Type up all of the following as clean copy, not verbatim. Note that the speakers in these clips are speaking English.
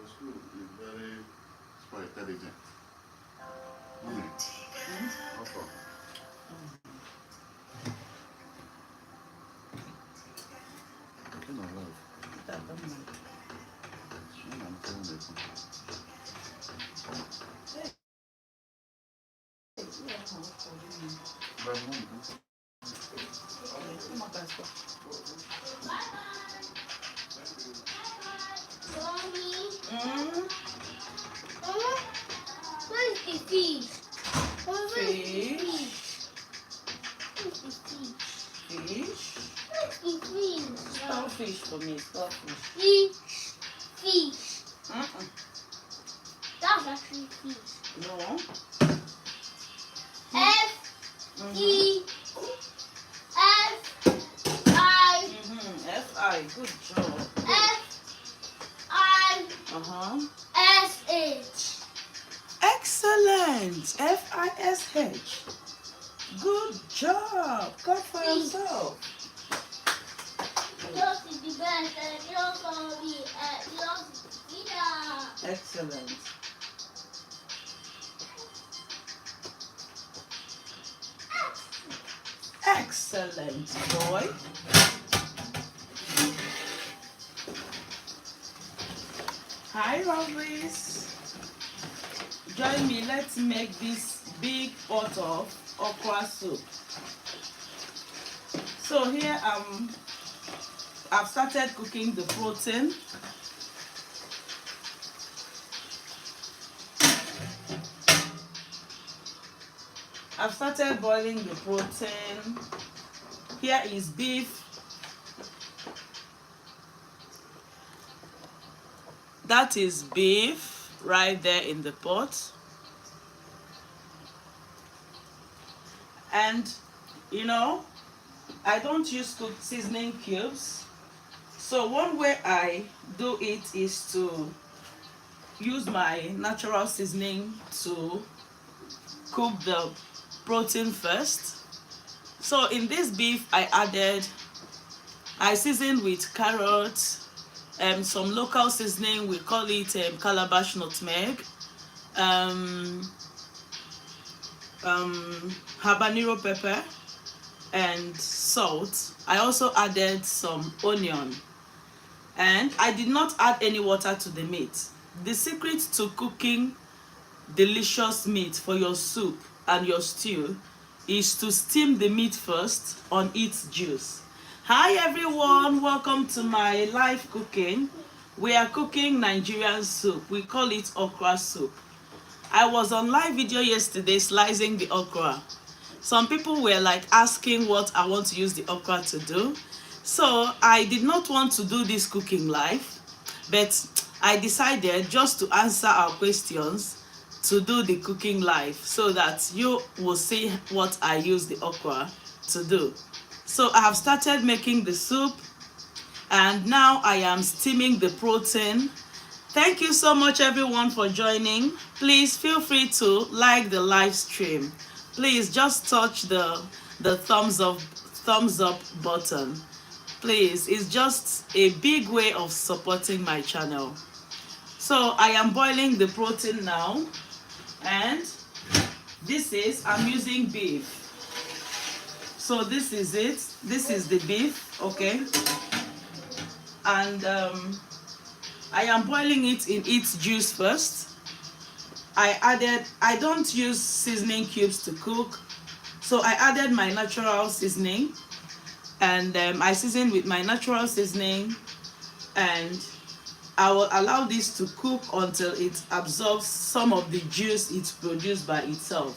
school is very super intelligent. Mommy, what's up? Okay, my love. I'm telling you. But mom, Where's the fish? Where's the fish? Fish? Where's the fish? Spell fish for me. Spell fish. Fish. That's actually fish. No. F-E-F-I. F-I. Good job. F-I-S-H. Excellent. F-I-S-H. Good job. Clap for yourself. Yours is the best and yours will be yours is the leader. Excellent. Excellent, boy. Hi, lovelies. Join me. Let's make this big pot of okra soup. So here I've started cooking the protein. I've started boiling the protein. Here is beef. That is beef right there in the pot. And you know, I don't use cooked seasoning cubes. So one way I do it is to use my natural seasoning to cook the protein first. So in this beef I seasoned with carrots, some local seasoning, we call it calabash nutmeg, habanero pepper, and salt. I also added some onion, and I did not add any water to the meat. The secret to cooking delicious meat for your soup and your stew is to steam the meat first on its juice. Hi everyone, welcome to my live cooking. We are cooking Nigerian soup. We call it okra soup. I was on live video yesterday slicing the okra. Some people were like asking what I want to use the okra to do. So I did not want to do this cooking live, but I decided just to answer our questions to do the cooking live so that you will see what I use the okra to do. So I have started making the soup, and now I am steaming the protein. Thank you so much everyone for joining. Please feel free to like the live stream. Please just touch the thumbs up button. Please, it's just a big way of supporting my channel. So I am boiling the protein now, and I'm using beef. So this is it. This is the beef, okay? And I am boiling it in its juice first. I don't use seasoning cubes to cook, so I added my natural seasoning, and I seasoned with my natural seasoning, and I will allow this to cook until it absorbs some of the juice it's produced by itself.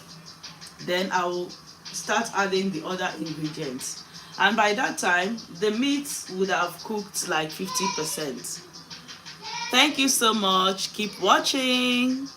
Then I will start adding the other ingredients, and by that time the meat would have cooked like 50%. Thank you so much. Keep watching.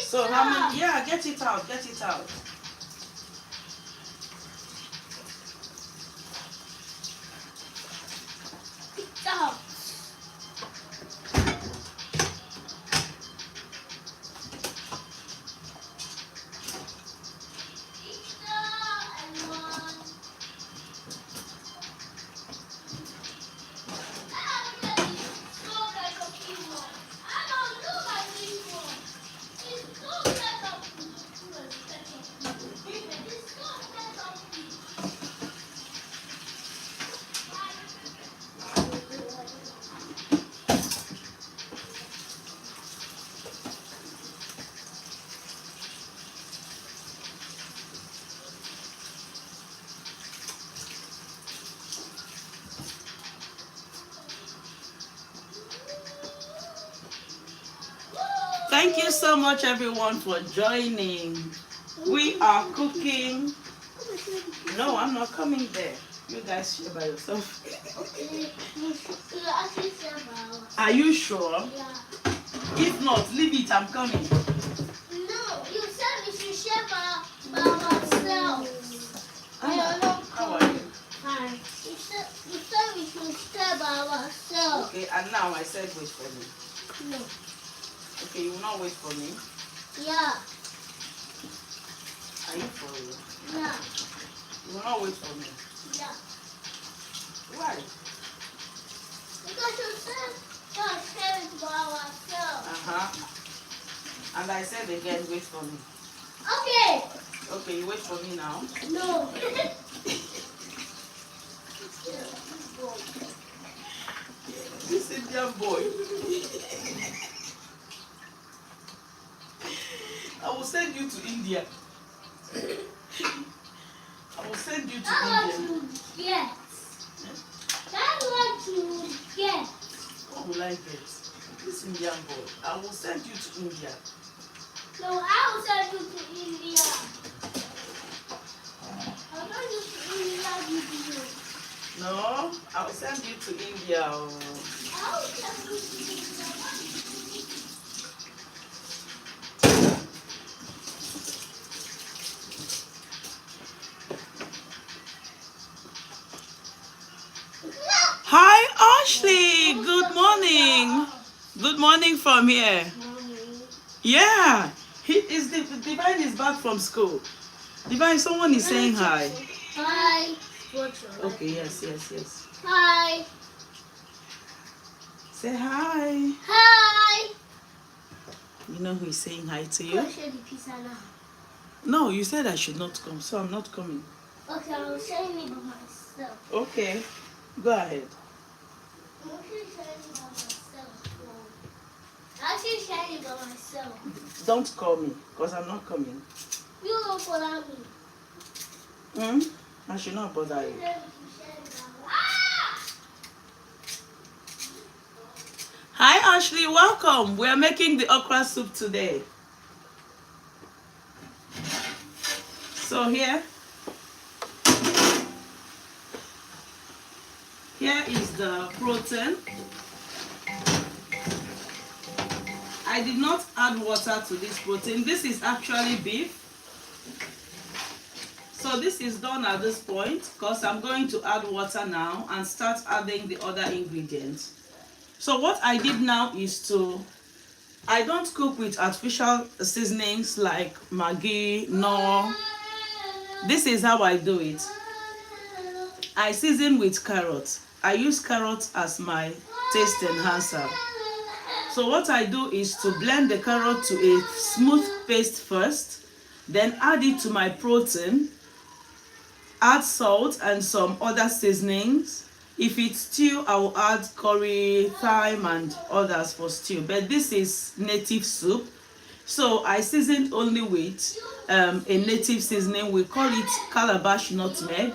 So how many? Yeah, get it out. Get it out. Pizza. Thank you so much, everyone, for joining. We are cooking. No, I'm not coming there. You guys share by yourself. Are you sure? Yeah. If not, leave it. I'm coming. No, you said we should share by ourselves. Anna, how are you? Fine. You said we should share by ourselves. Okay, and now I said wait for me. No. Okay, you will not wait for me. Yeah. Are you for real? Yeah. You will not wait for me. Yeah. Why? Because you said we'll share it by ourselves. And I said again, wait for me. Okay. Okay, you wait for me now. No. This Indian boy. I will send you to India. I will send you to That's India. what you get. That's what you get. What will I get? This Indian boy. I will send you to India. No, I will send you to India. I'll send you to India with you. No, I will send you to India. I will send you to India. Hi, Ashley. Good morning. Good morning from here. Yeah, the Divine is back from school. Divine, someone is saying hi. Hi. Okay, yes. Hi. Say hi. Hi. You know who is saying hi to I'll you? share the pizza now. No, you said I should not come, so I'm not coming. Okay, I'll share it by myself. Okay, go ahead. I'm actually sharing it by myself. I'm actually sharing it by myself. Don't call me, because I'm not coming. You don't follow me. I should not bother you. Hi, Ashley. Welcome. We are making the okra soup today. So here is the protein. I did not add water to this protein. This is actually beef. So this is done at this point because I'm going to add water now and start adding the other ingredients. So what I did now is I don't cook with artificial seasonings like Maggi, no. This is how I do it. I season with carrots. I use carrots as my taste enhancer. So what I do is to blend the carrot to a smooth paste first, then add it to my protein, add salt and some other seasonings. If it's stew, I will add curry, thyme and others for stew. But this is native soup. So I seasoned only with a native seasoning. We call it calabash nutmeg.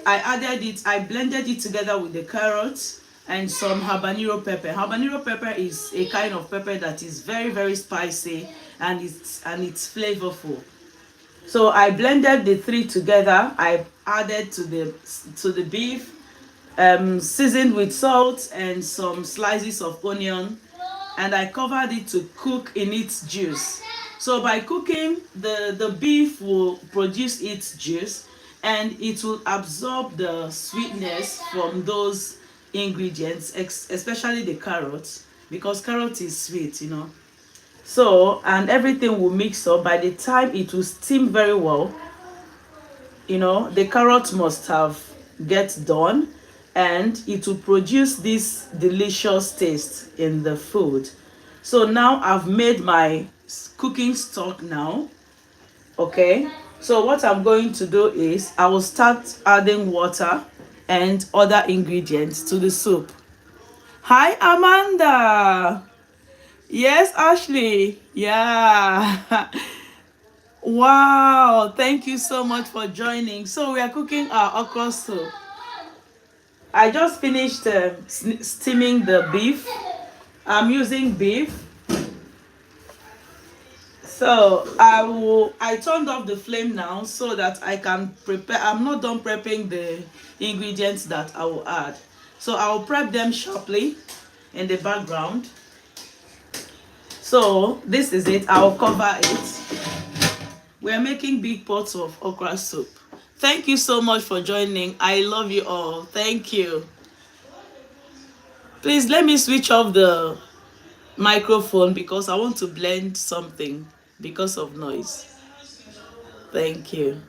I blended it together with the carrots and some habanero pepper. Habanero pepper is a kind of pepper that is very, very spicy and it's flavorful. So I blended the three together. I added to the beef, seasoned with salt and some slices of onion and I covered it to cook in its juice. So by cooking, the beef will produce its juice and it will absorb the sweetness from those ingredients, especially the carrots, because carrot is sweet, you know. So, and everything will mix up. By the time it will steam very well, you know, the carrot must have get done, and it will produce this delicious taste in the food. So now I've made my cooking stock now. Okay, so what I'm going to do is I will start adding water and other ingredients to the soup. Hi Amanda. Yes, Ashley. Yeah. Wow, thank you so much for joining. So we are cooking our okra soup. I just finished steaming the beef. I'm using beef. So I turned off the flame now so that I can prepare. I'm not done prepping the ingredients that I will add. So I will prep them sharply in the background. So this is it. I will cover it. We're making big pots of okra soup. Thank you so much for joining. I love you all. Thank you. Please let me switch off the microphone because I want to blend something because of noise. Thank you.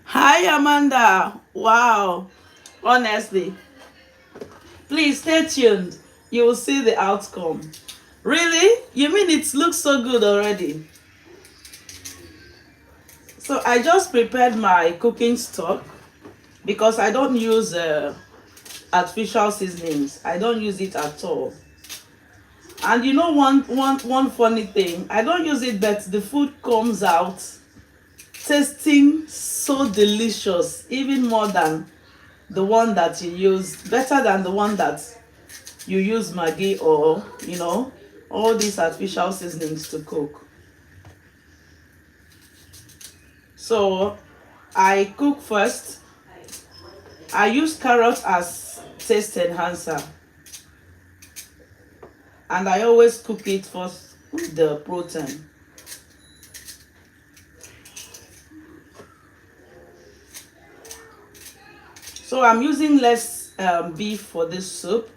Hi, Amanda. Wow. Honestly, please stay tuned. You will see the outcome. Really? You mean it looks so good already? So I just prepared my cooking stock because I don't use artificial seasonings. I don't use it at all. And you know one funny thing, I don't use it, but the food comes out tasting so delicious, even more than the one that you use, better than the one that you use Maggi or, you know, all these artificial seasonings to cook. So I cook first. I use carrot as taste enhancer, and I always cook it first with the protein. So I'm using less beef for this soup.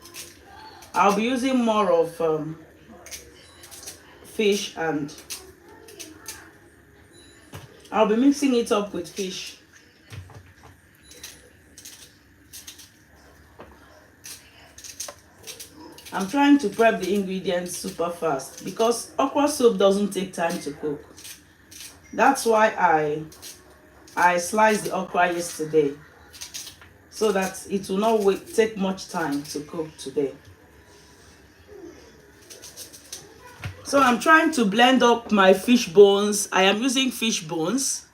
I'll be using more of fish, and I'll be mixing it up with fish. I'm trying to prep the ingredients super fast because okra soup doesn't take time to cook. That's why I sliced the okra yesterday, so that it will not take much time to cook today. So I'm trying to blend up my fish bones. I am using fish bones.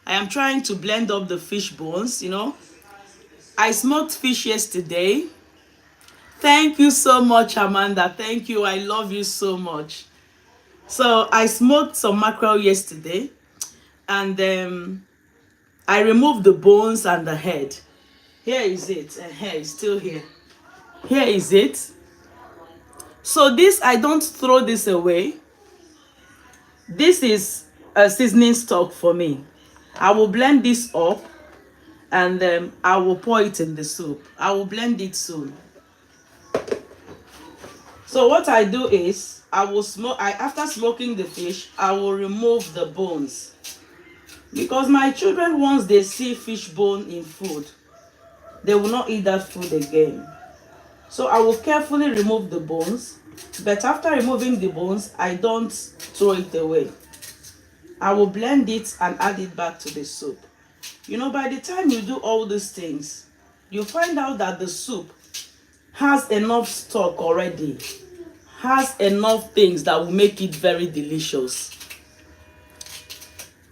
I am trying to blend up the fish bones, you know. I smoked fish yesterday. Thank you so much, Amanda. Thank you. I love you so much. So I smoked some mackerel yesterday, and I removed the bones and the head. Here is it. And here is still here. Here is it. So this, I don't throw this away. This is a seasoning stock for me. I will blend this up, and I will pour it in the soup. I will blend it soon. So what I do is I will after smoking the fish, I will remove the bones, because my children, once they see fish bone in food, they will not eat that food again. So I will carefully remove the bones, but after removing the bones, I don't throw it away. I will blend it and add it back to the soup. You know, by the time you do all these things, you find out that the soup has enough stock already, has enough things that will make it very delicious.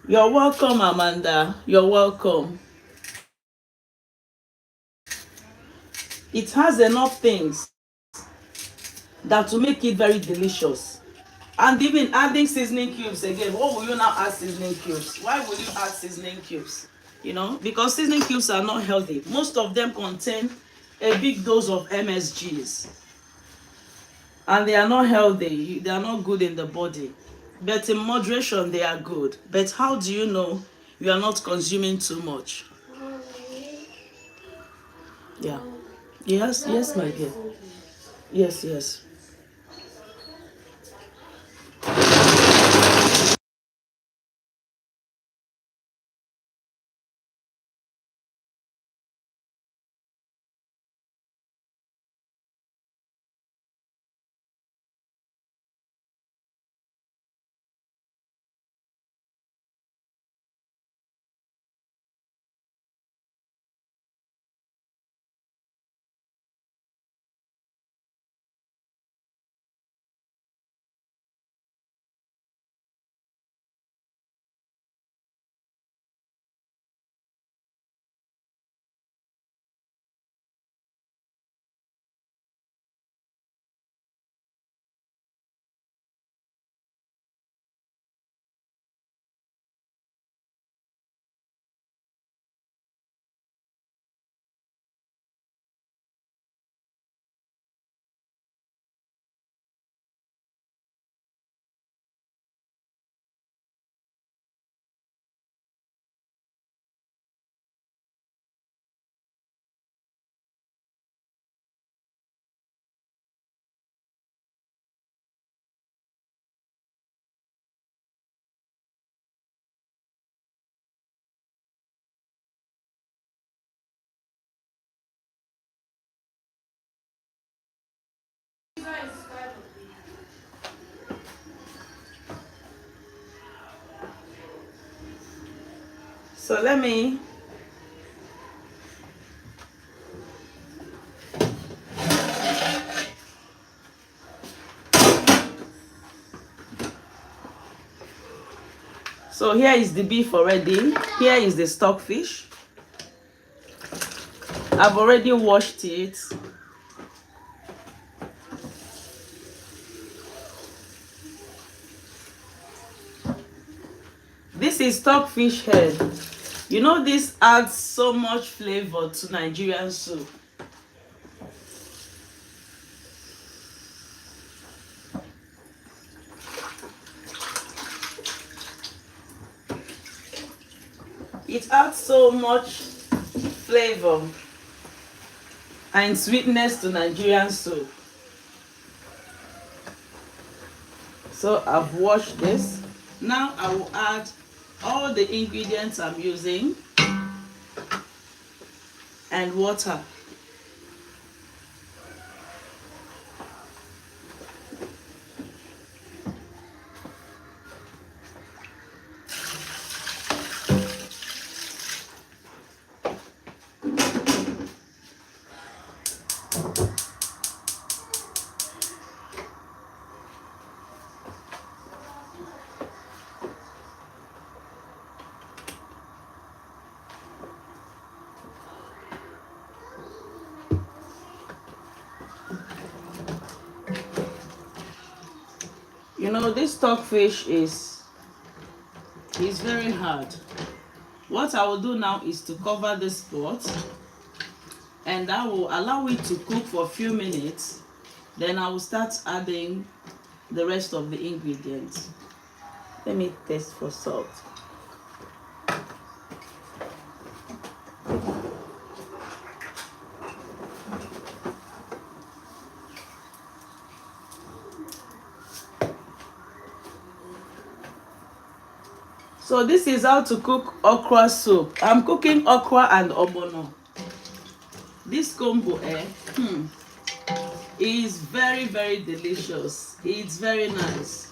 You're welcome, Amanda. You're welcome. It has enough things that will make it very delicious. And even adding seasoning cubes again. What will you now add seasoning cubes? Why will you add seasoning cubes? You know, because seasoning cubes are not healthy. Most of them contain a big dose of MSGs. And they are not healthy. They are not good in the body. But in moderation, they are good. But how do you know you are not consuming too much? Yeah. Yes, yes, my dear. Yes, yes. So let me So here is the beef already. Here is the stockfish. I've already washed it. This is stockfish head. You know, this adds so much flavor to Nigerian soup. It adds so much flavor and sweetness to Nigerian soup. So I've washed this. Now I will add all the ingredients I'm using and water. You know, this stockfish is very hard. What I will do now is to cover this pot, and I will allow it to cook for a few minutes. Then I will start adding the rest of the ingredients. Let me taste for salt. So this is how to cook okra soup. I'm cooking okra and ogbono. This combo is very, very delicious. It's very nice.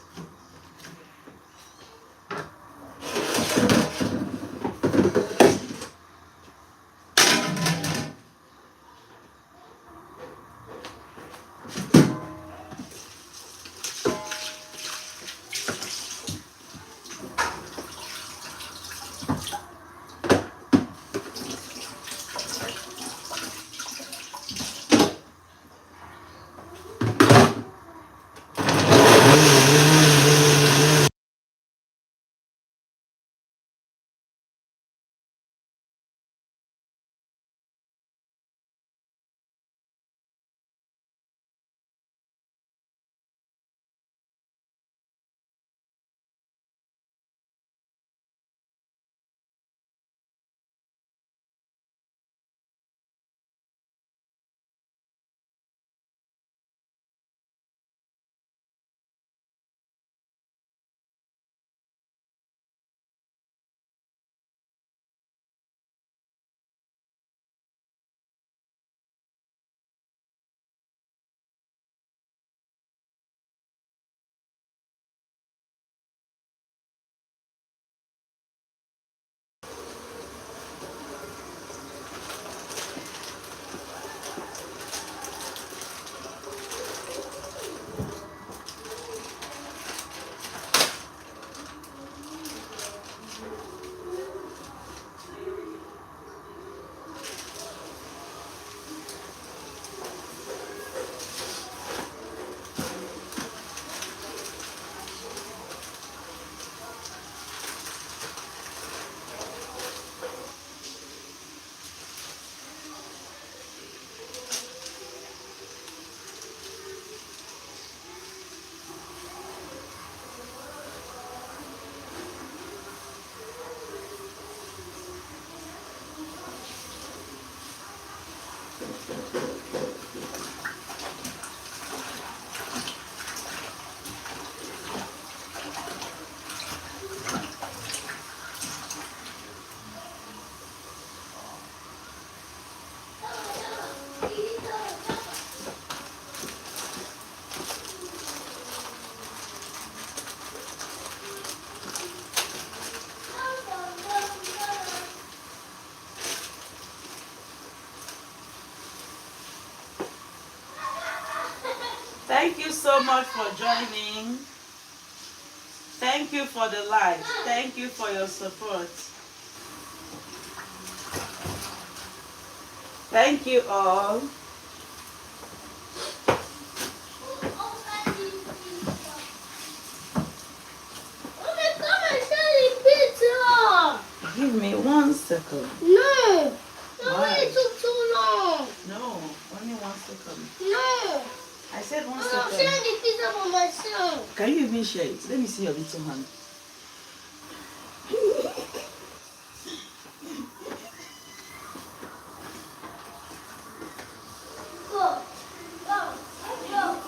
Thank you so much for joining. Thank you for the likes. Thank you for your support. Thank you all. Give me 1 second. No. Why? It took too long. No, only 1 second. No. I said 1 I'm second. sharing the pizza for myself. Can you even share it? Let me see your little hand. Go. Go. Go.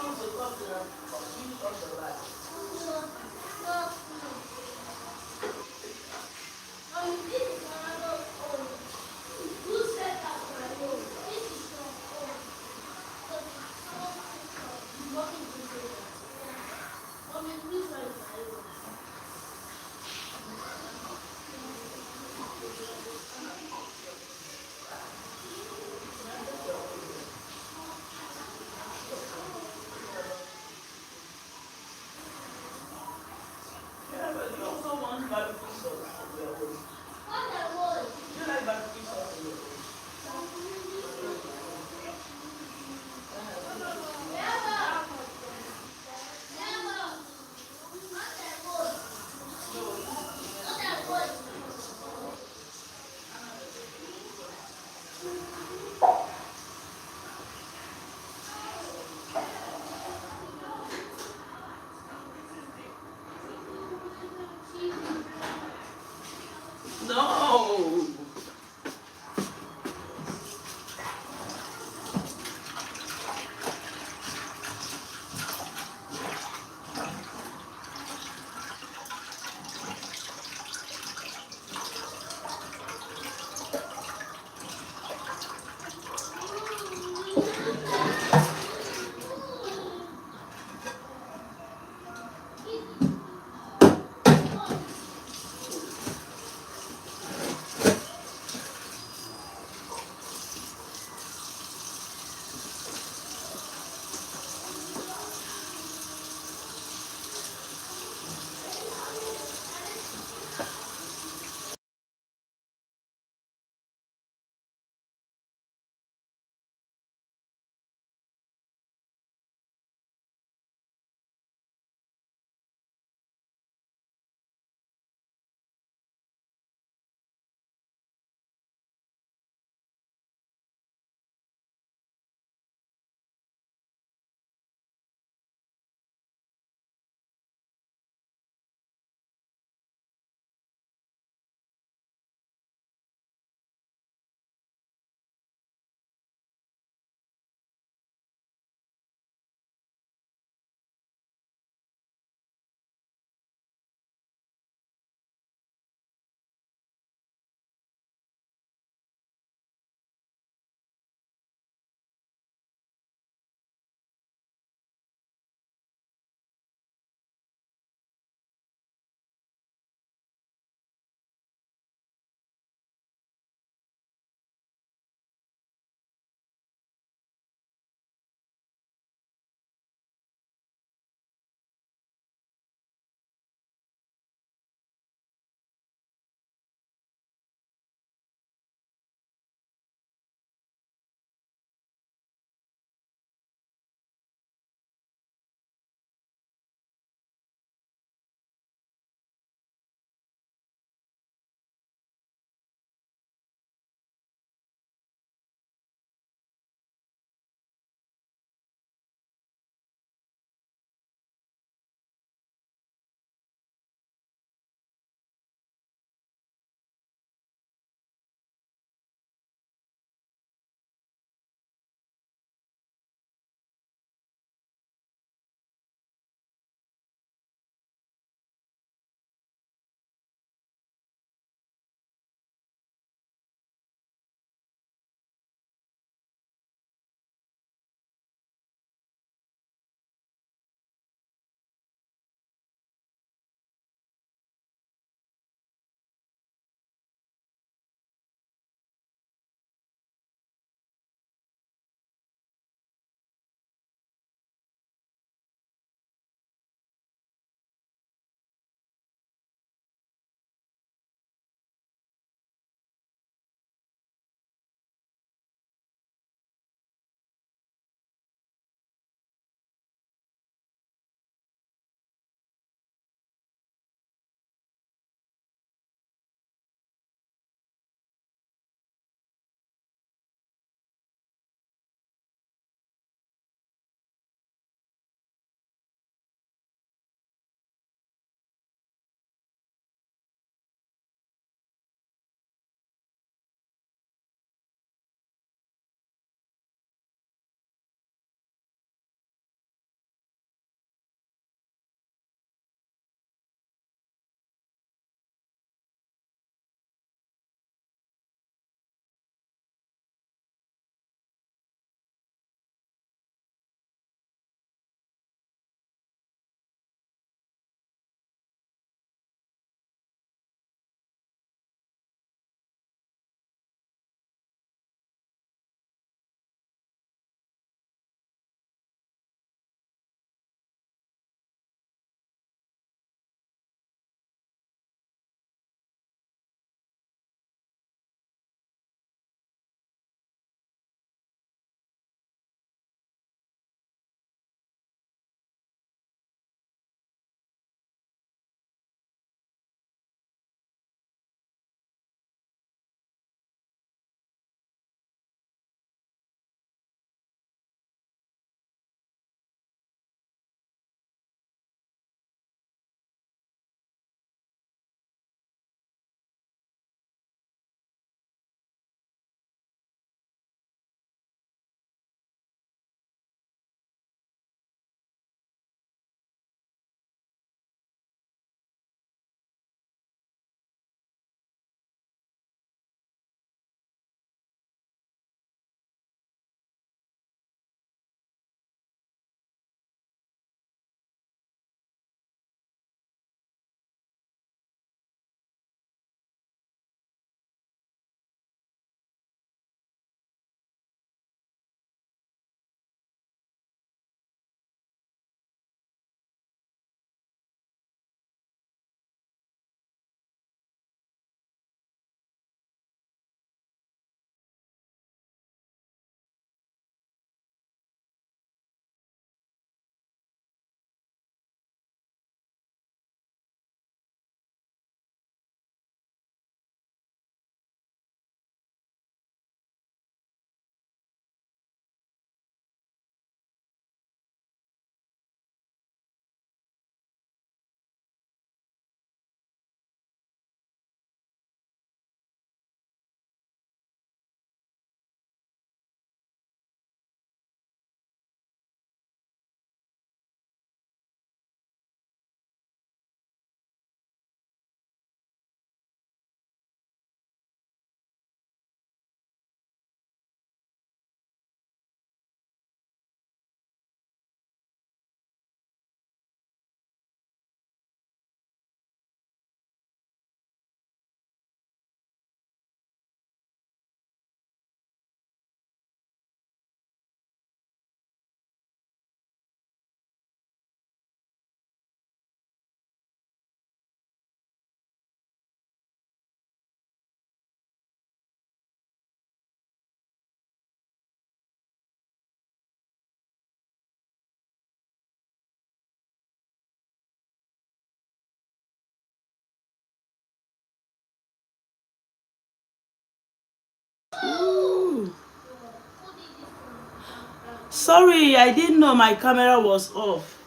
Sorry, I didn't know my camera was off.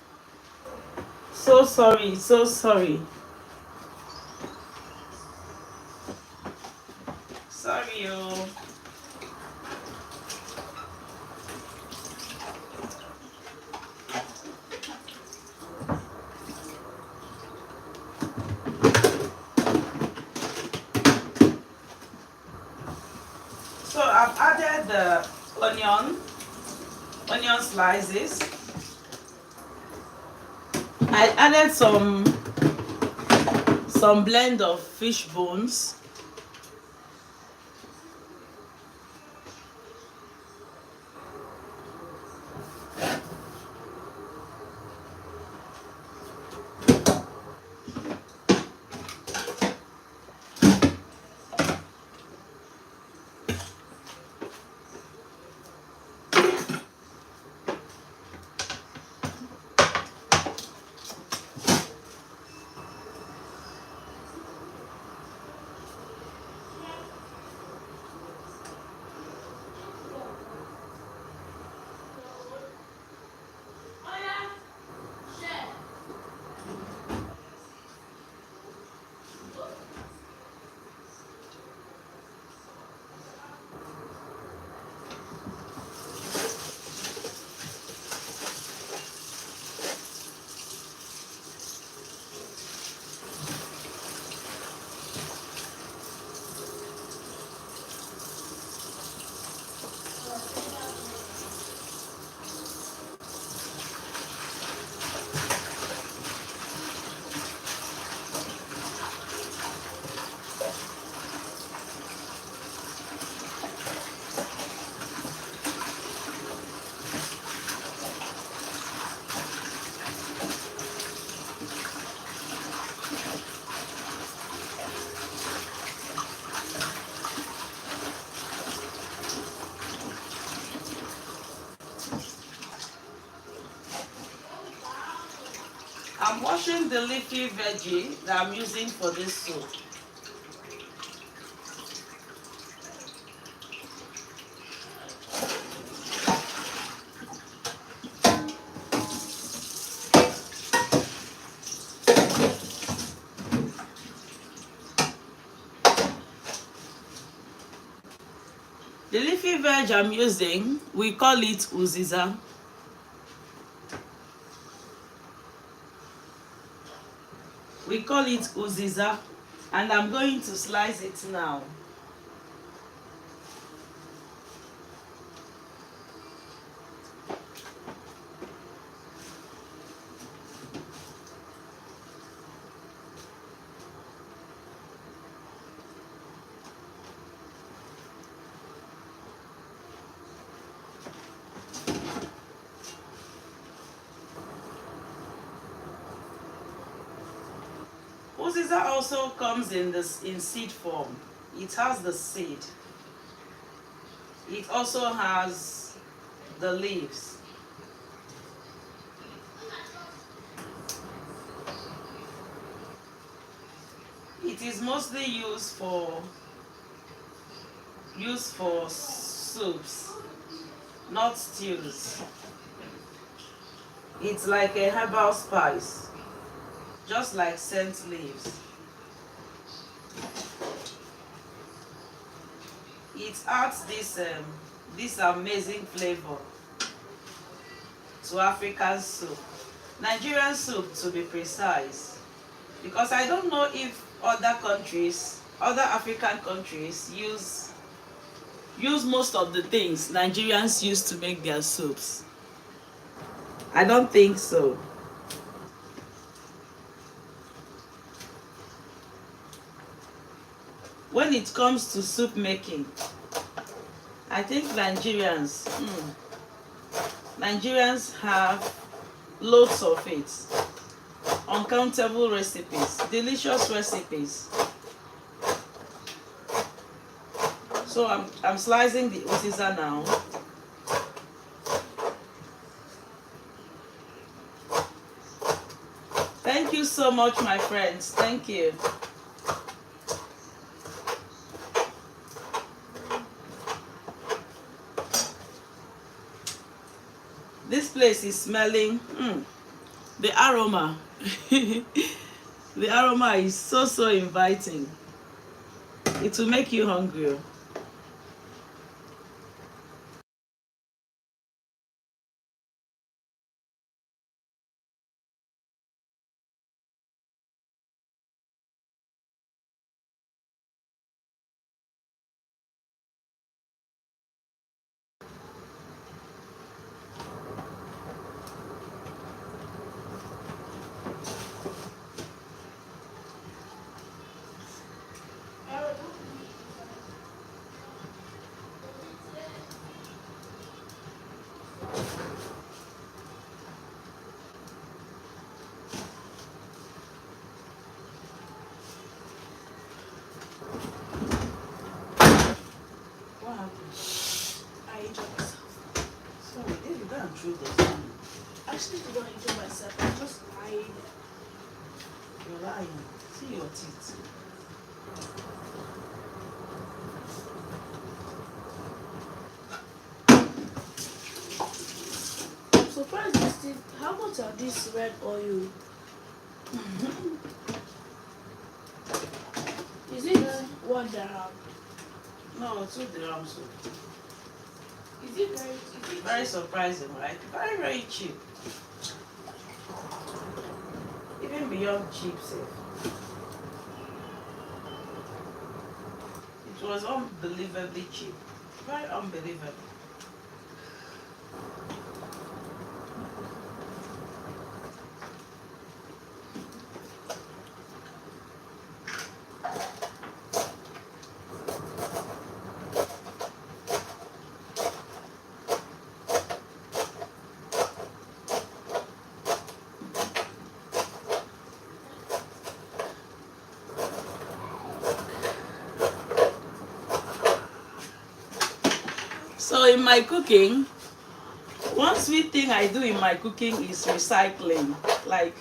So sorry, so sorry. Sorry, oh. So I've added the onion slices. I added some blend of fish bones. I'm washing the leafy veggie that I'm using for this soup. The leafy veg I'm using, we call it uziza. We call it uziza, and I'm going to slice it now. Uziza also comes in seed form. It has the seed. It also has the leaves. It is mostly used for soups, not stews. It's like a herbal spice, just like scent leaves. It adds this amazing flavor to African soup, Nigerian soup to be precise, because I don't know if other African countries use most of the things Nigerians use to make their soups. I don't think so. When it comes to soup making, I think Nigerians have loads of it. Uncountable recipes, delicious recipes. So I'm slicing the uziza now. Thank you so much, my friends. Thank you. This place is smelling the aroma. The aroma is so inviting. It will make you hungry. What happened? I injured myself. Sorry, David, go and throw those. Actually, did not injure myself. I just lied. You're lying. See your teeth. I'm surprised you still. How much are this red oil? Is it 1 dirham? No, 2 dirhams. Is it very surprising, right? Very cheap. Even beyond cheap, safe. It was unbelievably cheap. Very unbelievable. So in my cooking, one sweet thing I do in my cooking is recycling. Like,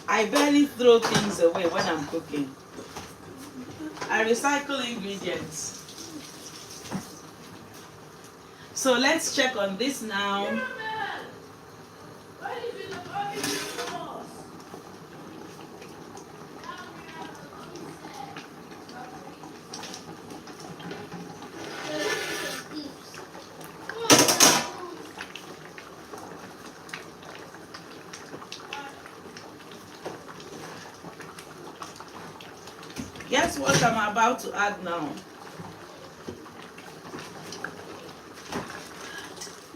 I barely throw things away when I'm cooking. I recycle ingredients. So let's check on this now. Guess what I'm about to add now?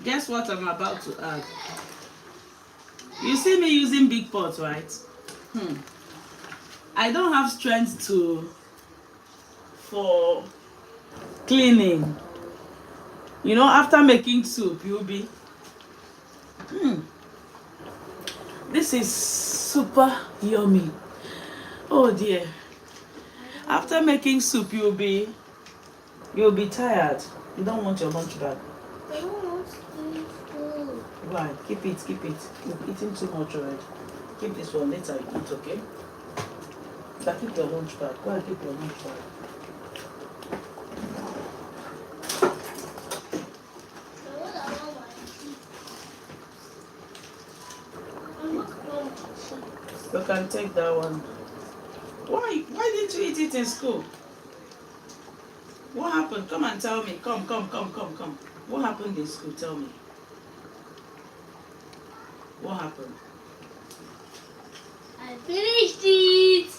Guess what I'm about to add? You see me using big pot, right? I don't have strength for cleaning. You know, after making soup, you'll be this is super yummy. Oh dear. After making soup, you'll be tired. You don't want your lunch bag. I don't want to eat food. Why? Keep it. You've eaten too much already. Keep this one, later you eat, okay? But keep your lunch bag. Go and keep your lunch bag. You can take that one. Why didn't you eat it in school? What happened? Come and tell me. Come. What happened in school? Tell me. What happened? I finished it.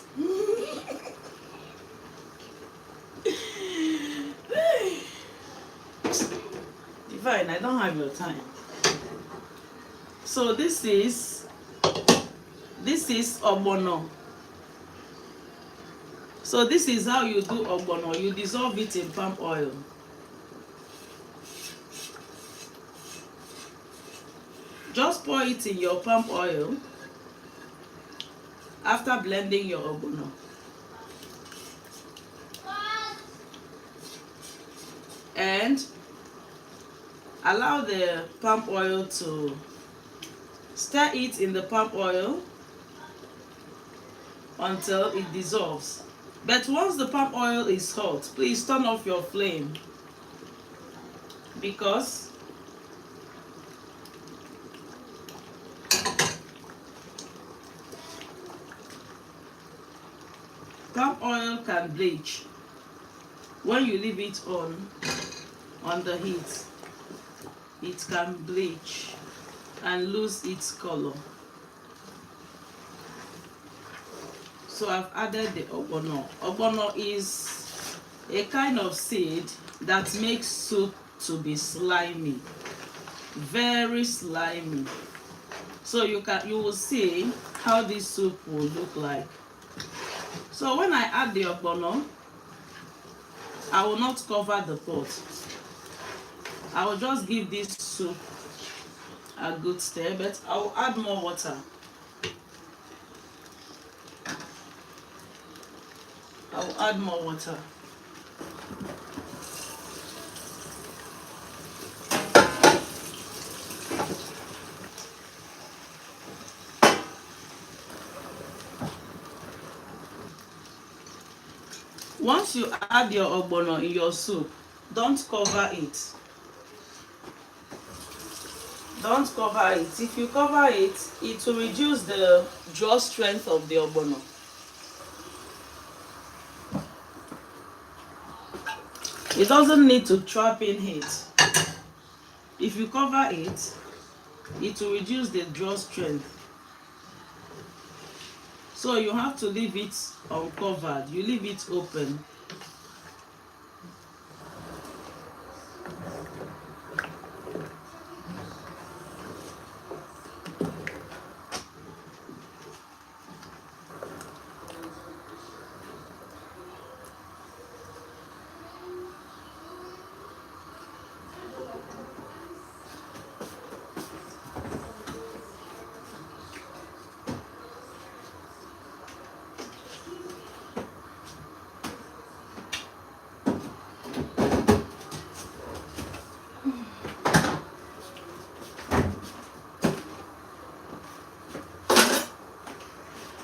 Divine, I don't have your time. So this is ogbono. So this is how you do ogbono. You dissolve it in palm oil. Just pour it in your palm oil after blending your ogbono. And allow the palm oil to stir it in the palm oil until it dissolves. But once the palm oil is hot, please turn off your flame because palm oil can bleach when you leave it on the heat. It can bleach and lose its color. So I've added the ogbono. Ogbono is a kind of seed that makes soup to be slimy, very slimy. So you will see how this soup will look like. So when I add the ogbono, I will not cover the pot. I will just give this soup a good stir, but I will add more water. I will add more water. Once you add your ogbono in your soup, don't cover it. Don't cover it. If you cover it, it will reduce the draw strength of the ogbono. It doesn't need to trap in heat. If you cover it, it will reduce the draw strength. So you have to leave it uncovered. You leave it open.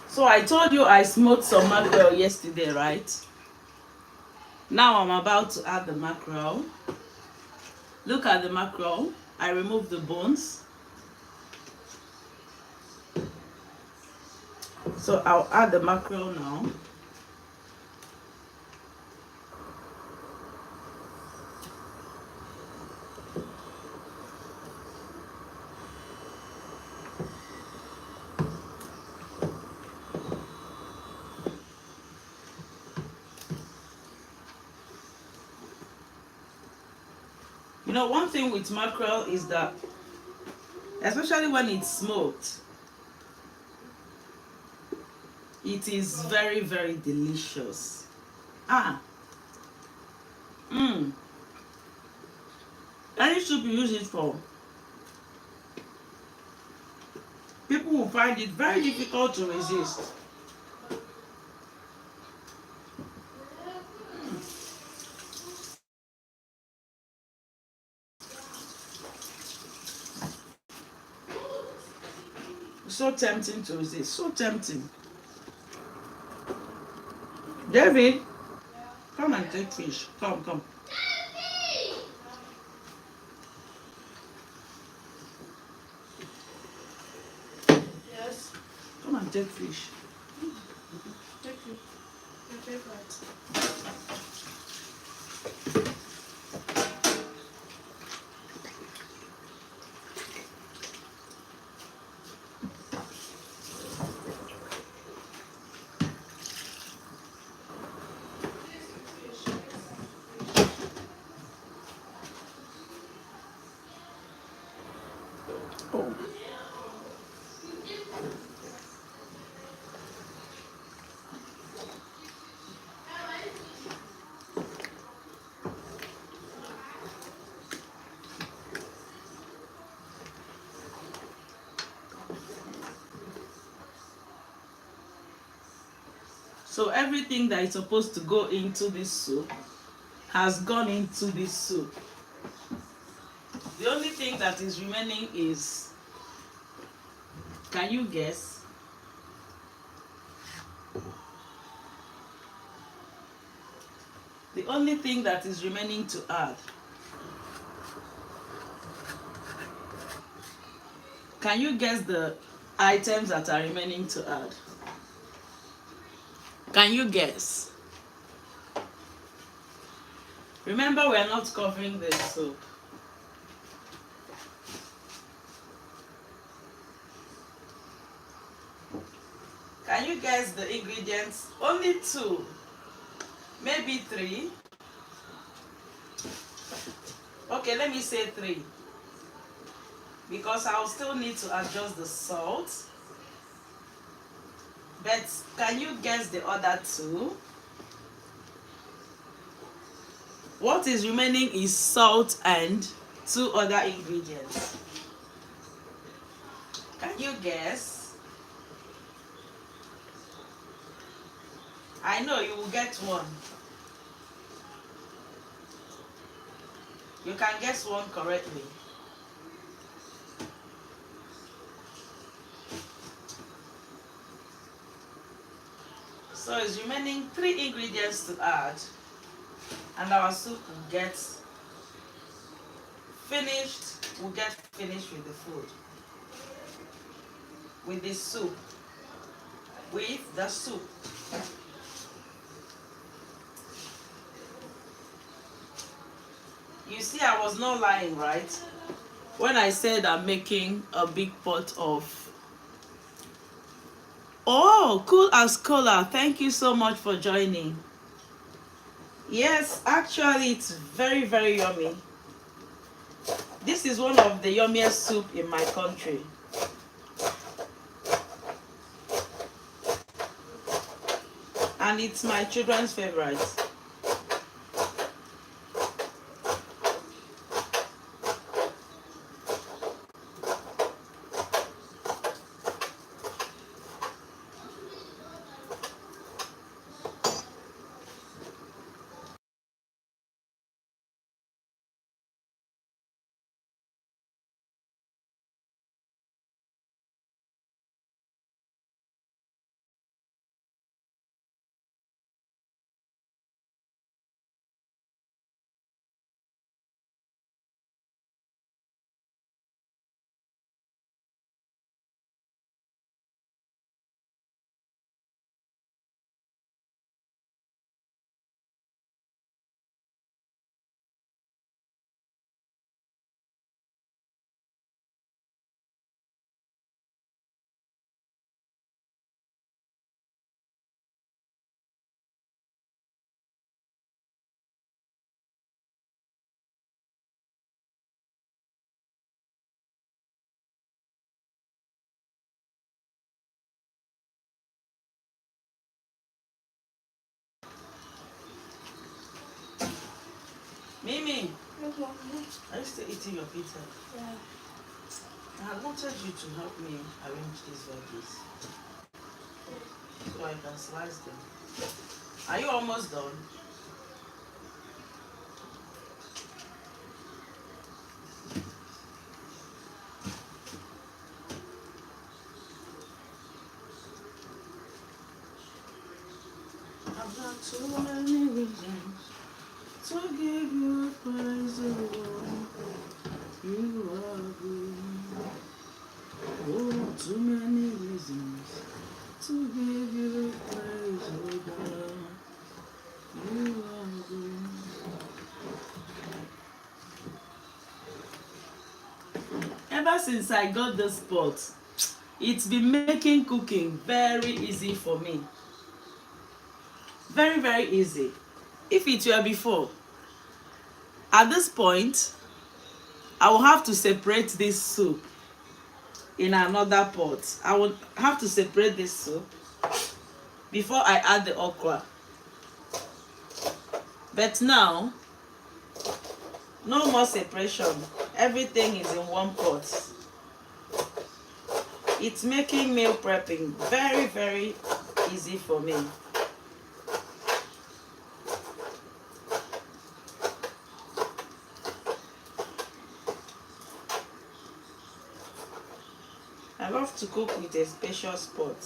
So I told you I smoked some mackerel yesterday, right? Now I'm about to add the mackerel. Look at the mackerel. I removed the bones. So I'll add the mackerel now. You know, one thing with mackerel is that, especially when it's smoked, it is very, very delicious. Any soup you use it for, people will find it very difficult to resist. So tempting to resist, so tempting. David, come and take fish. Come. Yes. Come and take fish. Thank you. Your favorite. Oh. So everything that is supposed to go into this soup has gone into this soup. The only thing that is remaining is, can you guess? The only thing that is remaining to add Can you guess the items that are remaining to add? Can you guess? Remember, we are not covering this soup. Can you guess the ingredients? Only 2, maybe 3. Okay, let me say 3, because I'll still need to adjust the salt. But can you guess the other 2? What is remaining is salt and 2 other ingredients. Can you guess? I know you will get 1. You can guess 1 correctly. So it's remaining 3 ingredients to add, and our soup will get finished. We'll get finished with the food, with the soup, with the soup. You see, I was not lying, right? When I said I'm making a big pot of... Oh, Cool as Cola, thank you so much for joining. Yes, actually, it's very, very yummy. This is one of the yummiest soup in my country. And it's my children's favorite. Mimi, are you still eating your pizza? Yeah. I wanted you to help me arrange these veggies so I can slice them. Are you almost done? I've got too many reasons to give you praise, Lord. You are good. Oh, too many reasons to give you praise, oh God. You are good. Ever since I got this pot, it's been making cooking very easy for me. Very, very easy. If it were before, at this point, I will have to separate this soup in another pot. I would have to separate this soup before I add the okra. But now, no more separation. Everything is in one pot. It's making meal prepping very, very easy for me. I love to cook with a spacious pot.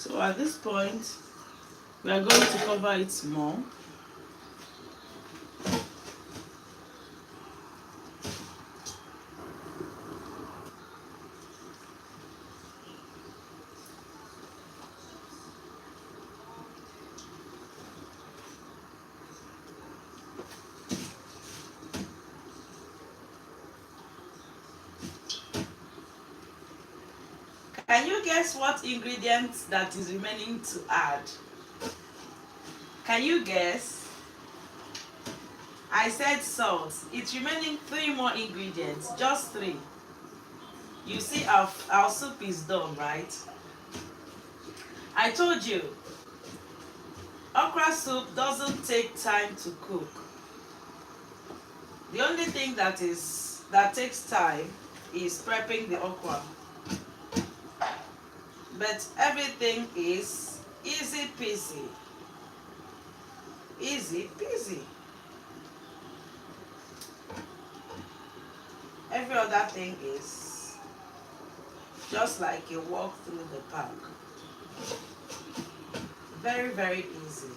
So at this point, we are going to cover it more. Can you guess what ingredients that is remaining to add? Can you guess? I said salt. It's remaining 3 more ingredients, just 3. You see our soup is done, right? I told you, okra soup doesn't take time to cook. The only thing that takes time is prepping the okra. But everything is easy peasy. Easy peasy. Every other thing is just like a walk through the park. Very, very easy.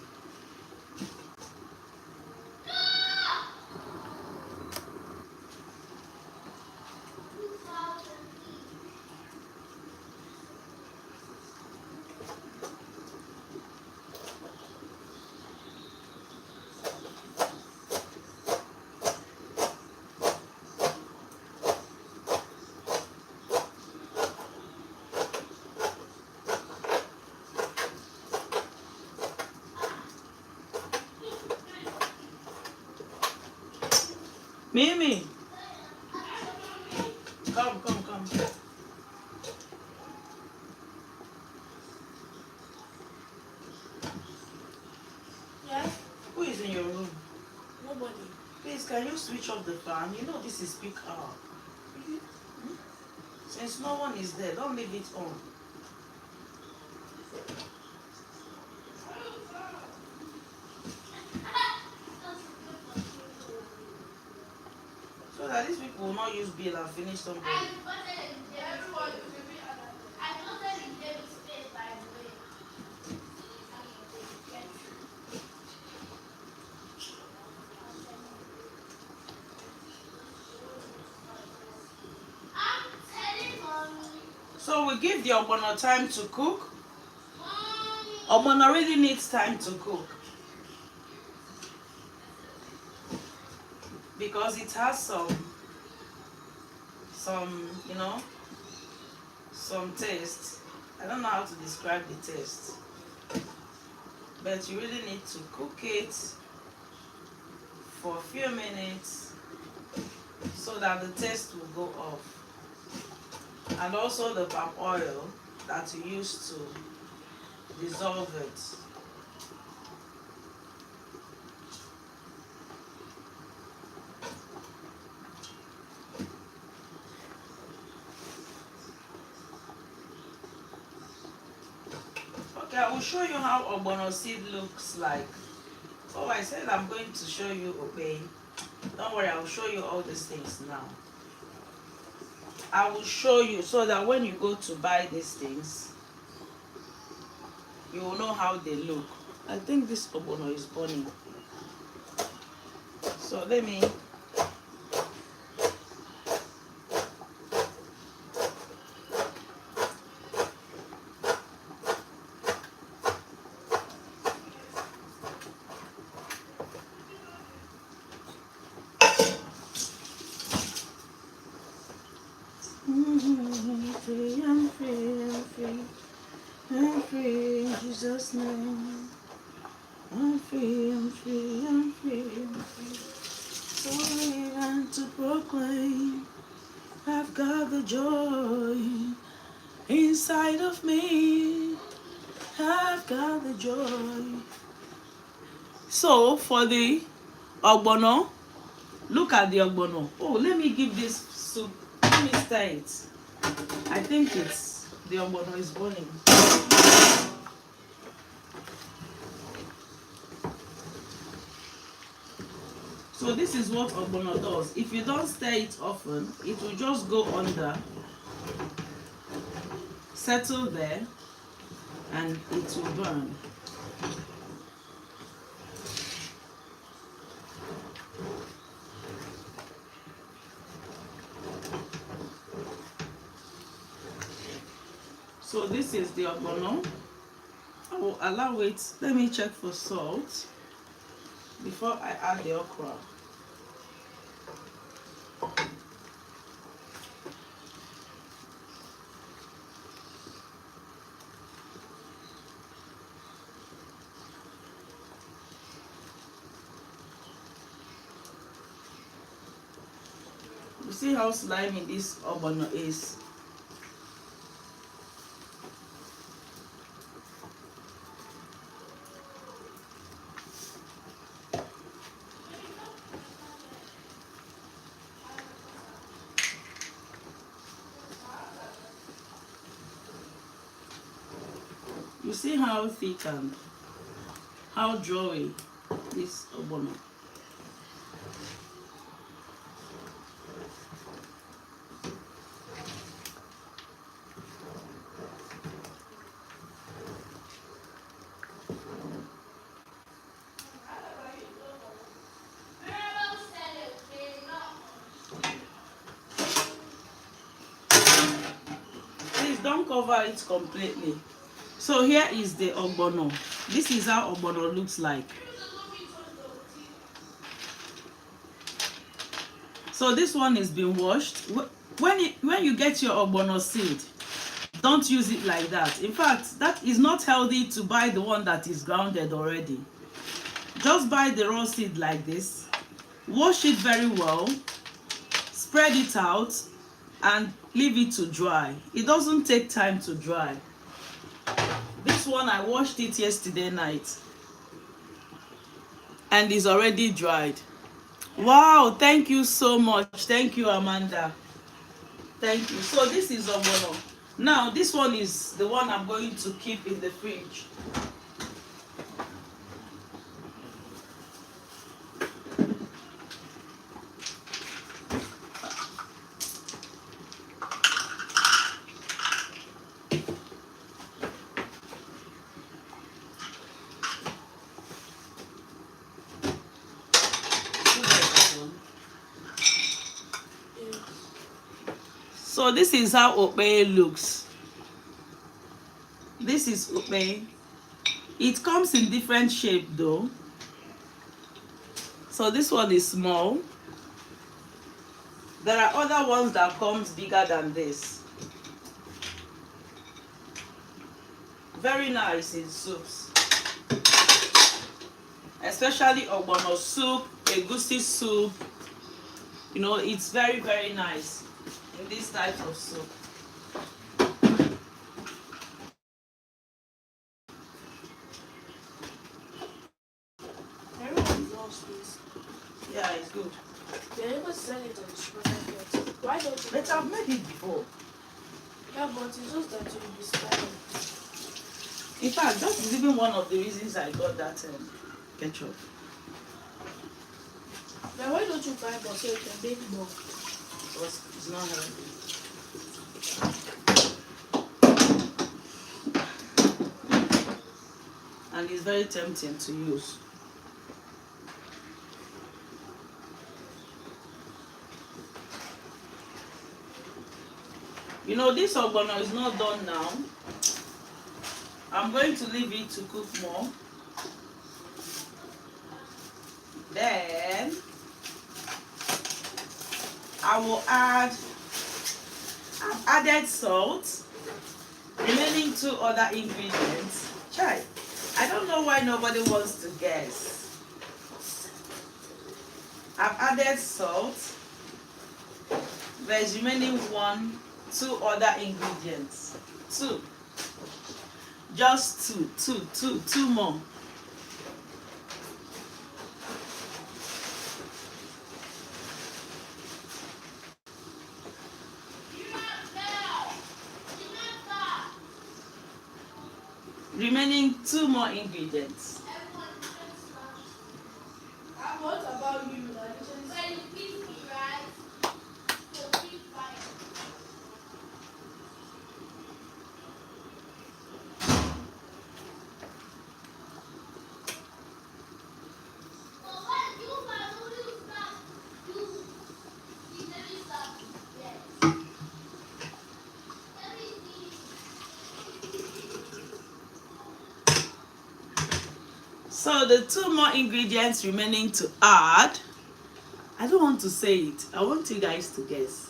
Mimi, come. Yes? Who is in your room? Nobody. Please, can you switch off the fan? You know this is peak hour. Since no one is there, don't leave it on. So that these people will not use bill and finish something. So we give the ogbono time to cook. Ogbono really needs time to cook because it has some taste. I don't know how to describe the taste, but you really need to cook it for a few minutes so that the taste will go off. And also the palm oil that you use to dissolve it. Okay, I will show you how ogbono seed looks like. Oh, I said I'm going to show you obey. Don't worry, I will show you all these things now. I will show you so that when you go to buy these things, you will know how they look. I think this ogbono is burning. So let me I'm free in Jesus' name. I'm free. So live and to proclaim, I've got the joy inside of me. I've got the joy. So for the ogbono, look at the ogbono. Oh, let me give this soup. Let me stir it. I think the ogbono is burning. So this is what ogbono does. If you don't stir it often, it will just go under, settle there, and it will burn. So this is the ogbono. I will allow it. Let me check for salt before I add the okra. You see how slimy this ogbono is? You see how thick and how drawy this ogbono. Please don't cover it completely. So here is the ogbono. This is how ogbono looks like. So this one is being washed. When you get your ogbono seed, don't use it like that. In fact, that is not healthy to buy the one that is grounded already. Just buy the raw seed like this. Wash it very well. Spread it out and leave it to dry. It doesn't take time to dry. This one, I washed it yesterday night and is already dried. Wow, thank you so much. Thank you, Amanda. Thank you. So this is ogbono. Now this one is the one I'm going to keep in the fridge. So this is how okpe looks. This is okpe. It comes in different shape though. So this one is small. There are other ones that comes bigger than this. Very nice in soups. Especially ogbono soup, egusi soup. You know, it's very, very nice in this type of soup. Everyone loves this. Yeah, it's good. They never sell it on the supermarket. Why don't you? But I've made it before. Yeah, but it's just that you'll be spending. In fact, that is even one of the reasons I got that ketchup. Now why don't you buy more so you can make more? Because it's not healthy. And it's very tempting to use. You know, this ogbono is not done now. I'm going to leave it to cook more. Then I will add, I've added salt, remaining 2 other ingredients. Try. I don't know why nobody wants to guess. I've added salt. There's remaining 2 other ingredients. 2. Just 2 more. Remaining 2 more ingredients. What about you? So the two more ingredients remaining to add, I don't want to say it. I want you guys to guess.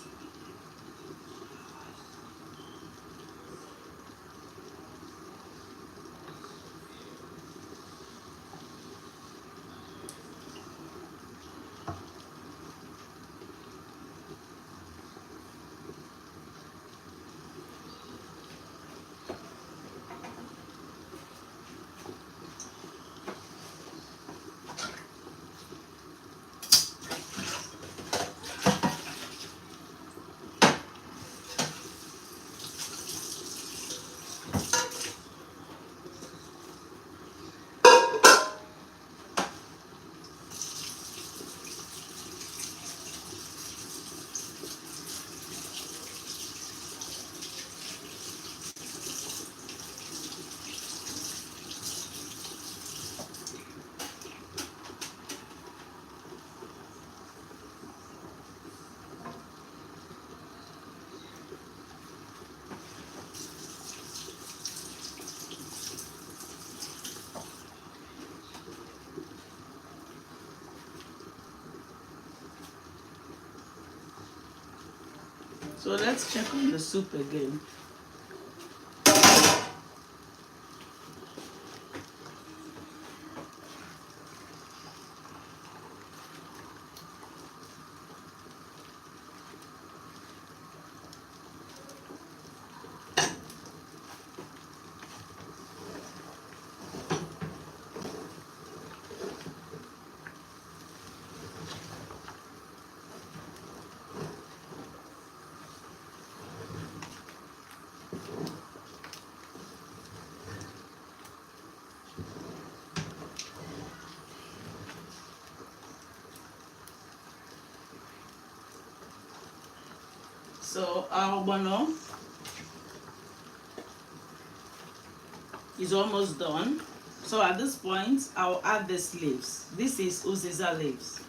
So let's check on the soup again. So our ogbono is almost done. So at this point, I'll add these leaves. This is uziza leaves.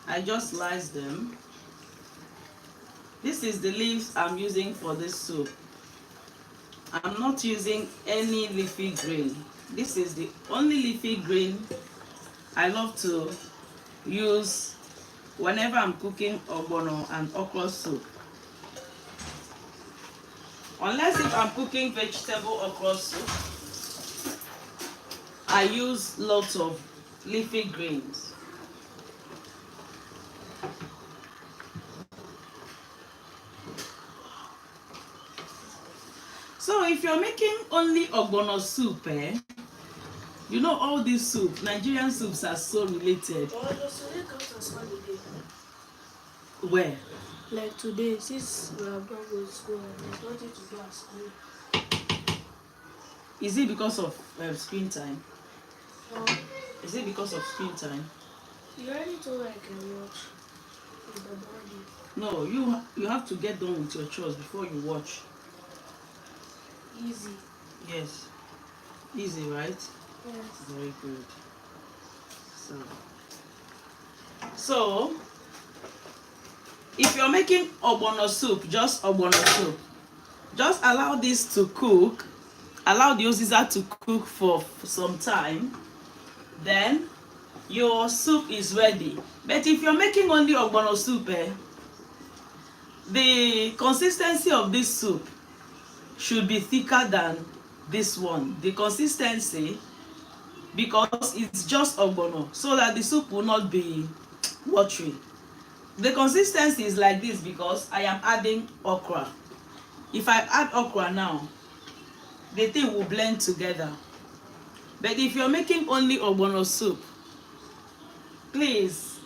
I just slice them. This is the leaves I'm using for this soup. I'm not using any leafy green. This is the only leafy green I love to use whenever I'm cooking ogbono and okra soup. Unless if I'm cooking vegetable okra soup, I use lots of leafy greens. So if you're making only ogbono soup, you know all these soup, Nigerian soups are so related. Oh, yesterday comes as holiday. Where? Like today, since we are done with school, there's nothing to do at school. Is it because of screen time? No, Is it because of screen time? you already told me I can watch in the morning. No, you have to get done with your chores before you watch. Easy. Yes. Easy, right? Yes. Very good. So if you're making ogbono soup, just ogbono soup, just allow this to cook. Allow the uziza to cook for some time. Then your soup is ready. But if you're making only ogbono soup, the consistency of this soup should be thicker than this one. The consistency, because it's just ogbono, so that the soup will not be watery. The consistency is like this because I am adding okra. If I add okra now, the thing will blend together. But if you're making only ogbono soup, please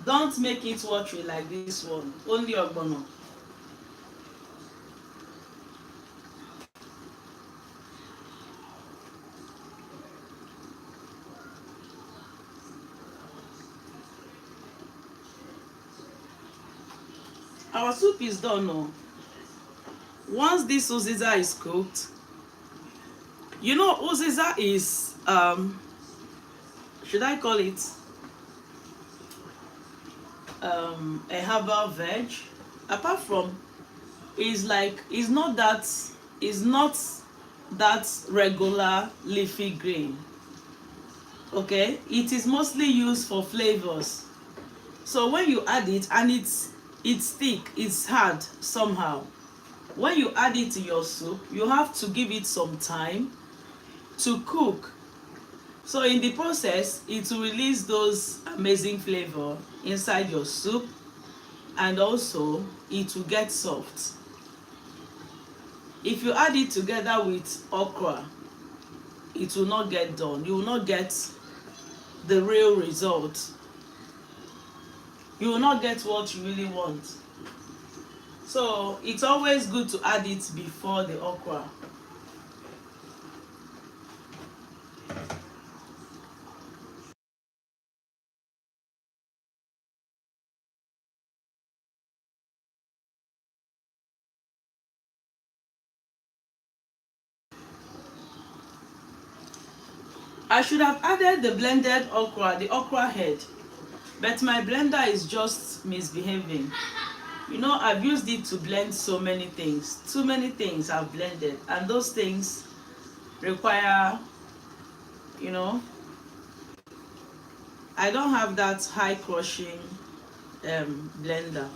don't make it watery like this one. Only ogbono. Our soup is done now. Once this uziza is cooked, you know uziza is should I call it a herbal veg? Apart from, it's not that regular leafy green. Okay, it is mostly used for flavors. So when you add it and it's thick, it's hard somehow. When you add it to your soup, you have to give it some time to cook. So in the process, it will release those amazing flavor inside your soup, and also it will get soft. If you add it together with okra, it will not get done. You will not get the real result. You will not get what you really want. So it's always good to add it before the okra. I should have added the blended okra, the okra head, but my blender is just misbehaving. You know, I've used it to blend so many things. Too many things I've blended, and those things require, you know, I don't have that high crushing blender.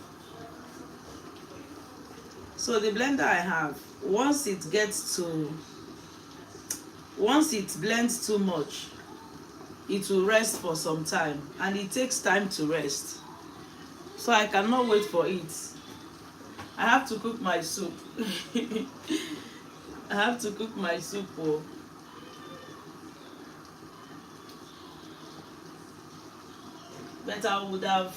So the blender I have, once it blends too much, it will rest for some time, and it takes time to rest. So I cannot wait for it. I have to cook my soup. I have to cook my soup. Oh. But I would have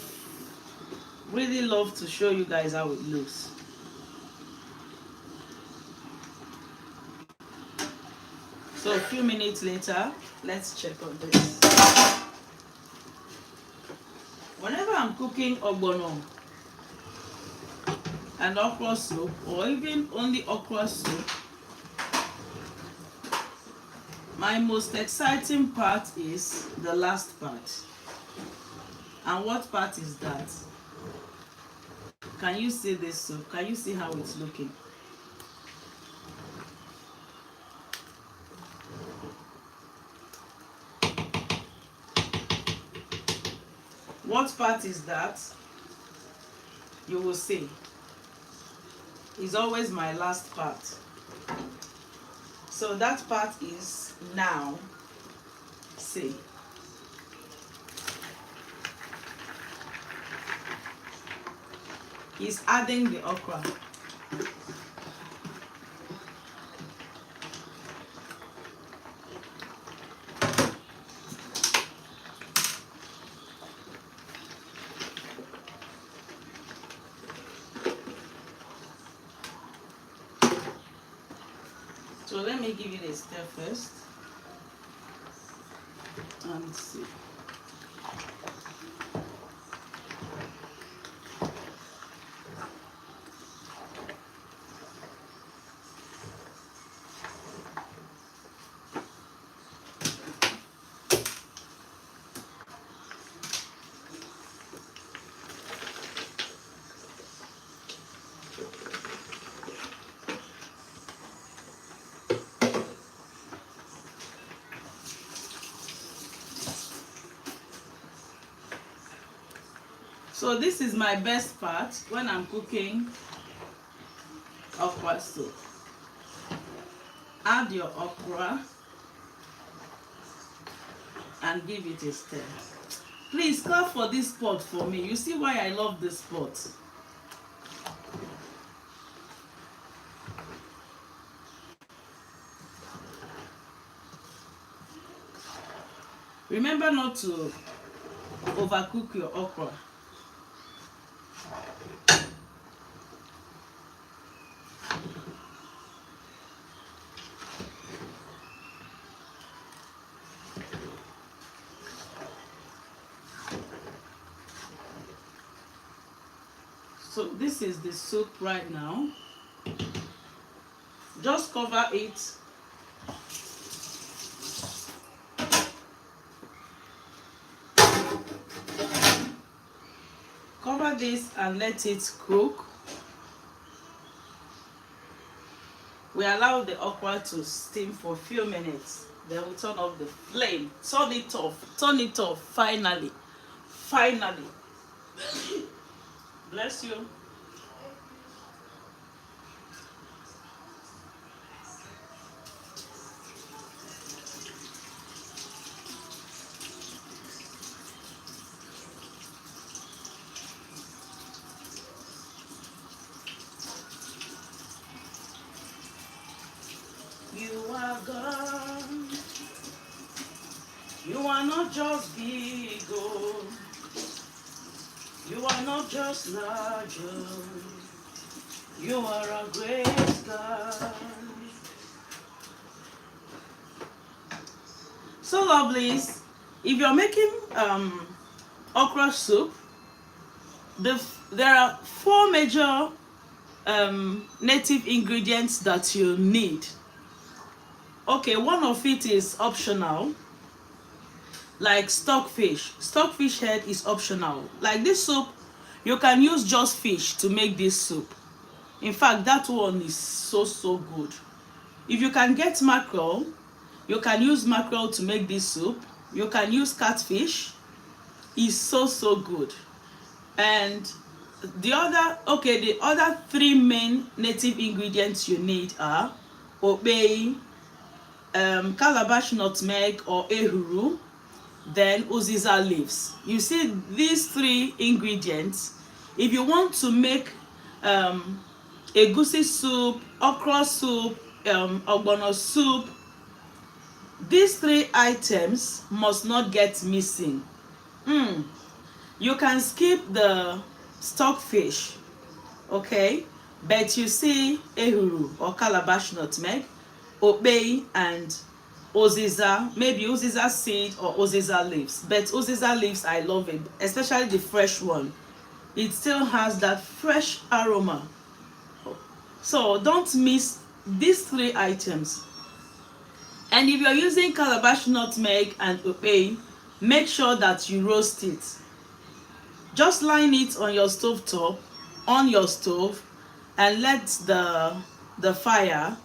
really loved to show you guys how it looks. So a few minutes later, let's check on this. Whenever I'm cooking ogbono and okra soup, or even only okra soup, my most exciting part is the last part. And what part is that? Can you see this soup? Can you see how it's looking? What part is that? You will see. It's always my last part. So that part is now. See. He's adding the okra. So let me give it a stir first and see. So this is my best part when I'm cooking okra soup. Add your okra and give it a stir. Please clap for this pot for me. You see why I love this pot. Remember not to overcook your okra. So this is the soup right now. Just cover it. Cover this and let it cook. We allow the okra to steam for a few minutes. Then we turn off the flame. Turn it off. Turn it off. Finally. Finally. Bless you. You are God. You are not just big, oh. You are not just large, oh. You are a great God. So lovelies, if you're making okra soup, there are 4 major native ingredients that you need. Okay, one of it is optional, like stockfish. Stockfish head is optional. Like this soup, you can use just fish to make this soup. In fact, that one is so good. If you can get mackerel, you can use mackerel to make this soup. You can use catfish. It's so good. And the other 3 main native ingredients you need are obey, calabash nutmeg or ehuru, then uziza leaves. You see these 3 ingredients. If you want to make egusi soup, okra soup, ogbono soup, these 3 items must not get missing. You can skip the stockfish, okay? But you see ehuru or calabash nutmeg, obey, and uziza, maybe uziza seed or uziza leaves. But uziza leaves, I love it, especially the fresh one. It still has that fresh aroma. So don't miss these 3 items. And if you're using calabash nutmeg and obey, make sure that you roast it. Just line it on your stove top, on your stove, and let the fire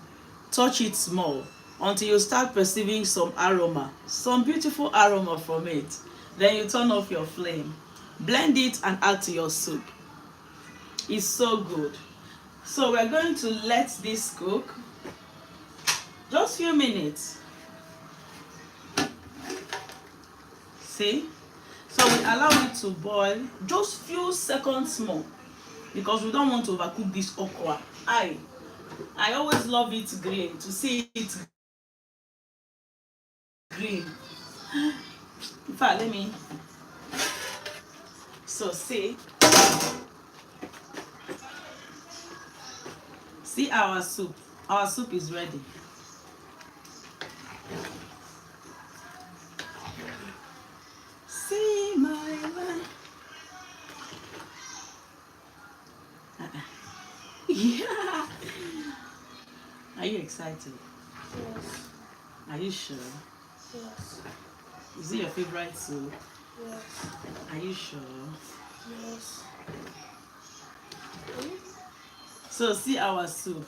touch it small until you start perceiving some aroma, some beautiful aroma from it. Then you turn off your flame, blend it, and add to your soup. It's so good. So we're going to let this cook just few minutes. See? So we allow it to boil just few seconds more because we don't want to overcook this okra. I always love it green, to see it green. In fact, let me. So see our soup. Our soup is ready. See my life. Yeah. Are you excited? Yes. Are you sure? Yes. Is it your favorite soup? Yes. Are you sure? Yes. So see our soup.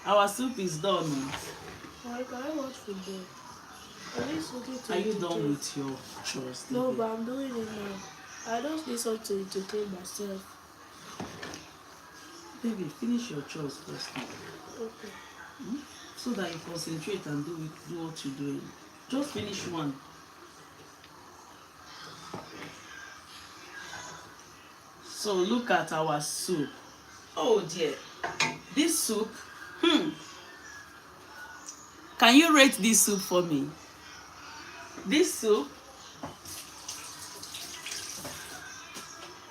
Our soup is done. Why can I watch football? Are you done with your chores? No, but I'm doing it now. I just need something to entertain myself. Baby, finish your chores first. Okay. So that you concentrate and do what you're doing. Just finish one. So look at our soup. Oh dear. This soup. Can you rate this soup for me? This soup.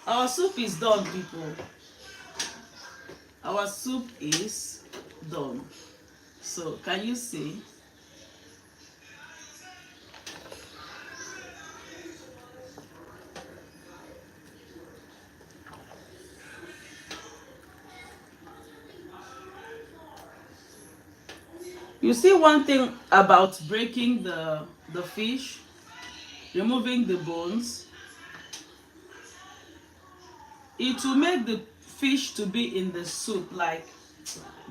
Our soup is done, people. Our soup is done. So can you see? You see one thing about breaking the fish, removing the bones, it will make the fish to be in the soup. Like